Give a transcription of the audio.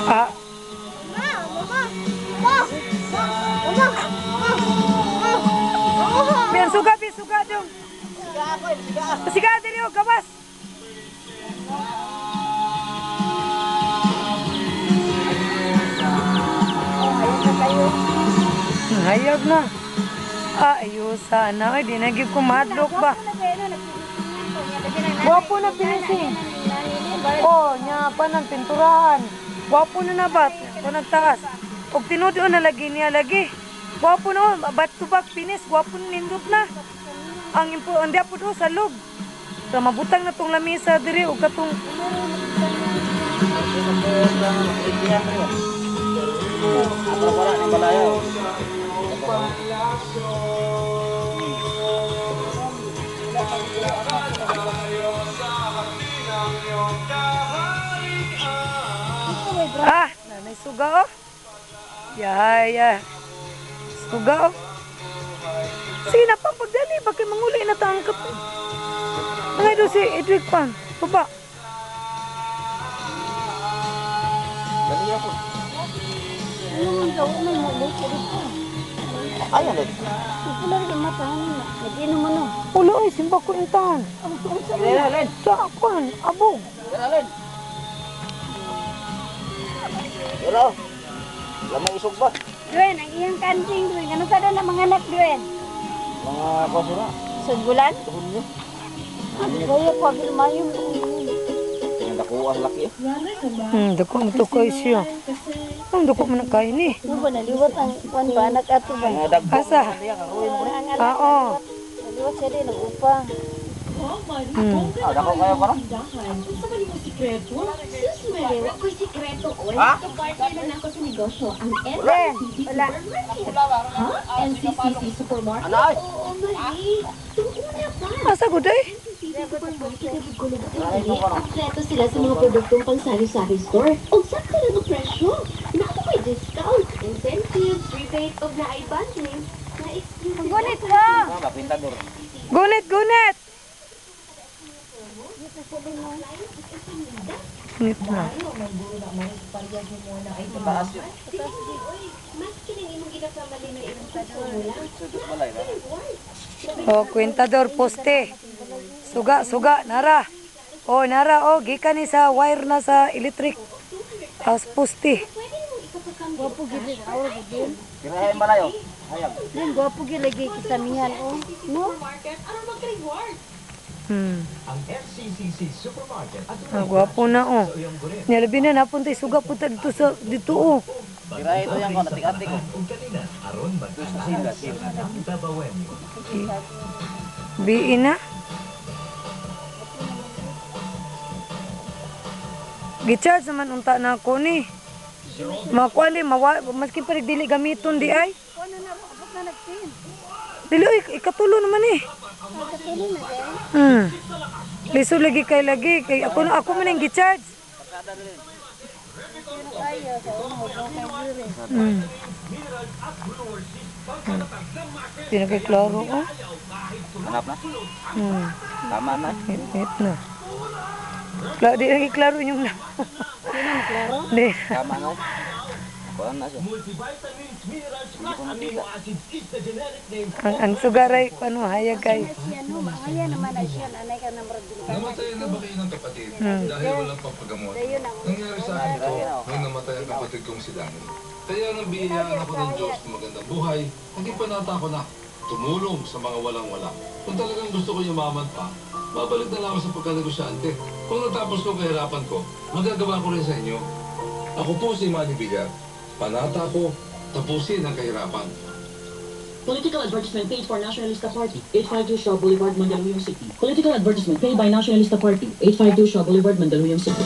Ah. Biar suga dong. Siga diri o gawas. Hayag na. Ayos sana. Di naging kumadlok ba? Wapo na pinising. Oh, nya pa ng pinturahan. Wapo na na ba? Ito nagtaas. Pag tinudo na lagi niya lagi. Wapo na. Back to back pinis. Wapo na nindot na. Ang hindi po doon sa log. So, mabutang na tong lamisa diri o katong... Ah, nanay suga oh. Ya. Suga oh. Sige na pang pagdali, bakit manguli na tangkap eh. Ngay doon si Edric Pan, baba. Dali ako. Ay, alit. Pula rin ang matahan na. Nag-inom mo no. Ulo ay, simba ko yung tahan. Alin. Saan? Abog. Alin. Pero, lamang isog ba? Duen, ang iyang kanting, Duen. Ano sa doon ang mga anak, Duen? Mga kasura. Sugbulan? Tuhon niyo. Kaya po, mayong Tingnan ako ang laki eh. Dako mo to kayo siya. Ang dako mo na kayo ni. Ano ba, naliwat ang kwan ba, anak ato ba? Mga dagko. Asa? Ang anak, Oo. naliwat siya din, nag-upang. Dako kayo parang? Ha? Duen, wala. NCCC Supermarket. Ano ay? Asa ko day? Kompleto sila sa mga produktong pang sari-sari store. O sakto lang ang presyo. Naku may discount, incentives, rebate, o na i-bundling. Na-exclusive. Gunit ko! Mga pintador. Gunit! Gunit na. Taas yun. Mas kining imong ginapamali na imong formula. Sudot balay na. Oh, kwentador, poste. Suga, nara. Oh, nara, oh, gikan ni sa wire na sa electric. Tapos poste. Gwapo gili, awal gili. Kirahin balay oh. Hayag. Duen, gwapo gili lagi kisamihan, oh. No? Ang FCCC Supermarket at Ang gwapo na, oh. Nilabi na napunta suga punta dito, oh. Kirahin ito yan ko, natik-atik ko. ug kanina aron magkasila ng Tabawenyo. Biin na. Gicharge naman unta na ako ni. Makuha ni, maski pa dili gamiton di ay. Ano na, abot na nagtin. Dili, ikatulo naman eh. Nagkatuloy na din. Liso lagi kay ako man ang gicharge. Ayaw, sa unang hubong kay Dure. Hindi na kay klaro, oh. Hanap na? Tama na. Hit na. Di lagi klaro yung lang. Sino na, klaro? Hindi. Tama na. Kuhaan na siya. Hindi ko makita. Ang sugaray, paano, hayag kayo. Yan, no, ayan naman na siya, nanay ka naman rin. Namatay na ba kayo ng kapatid dahil walang pampagamot? Ayun ang Nangyari sa akin ito nung namatay ang kapatid kong si Dani. Kaya nang bihiyaan ako ng Diyos ng magandang buhay, naging panata ko na tumulong sa mga walang-wala. Kung talagang gusto ko yumaman pa, babalik na lang ako sa pagkanegosyante. Kung natapos ko kahirapan ko, magagawa ko rin sa inyo. Ako po si Manny Villar. Panata ko, tapusin ang kahirapan. Political advertisement paid for Nationalista Party, 852 Shaw Boulevard, Mandaluyong City. Political advertisement paid by Nationalista Party, 852 Shaw Boulevard, Mandaluyong City.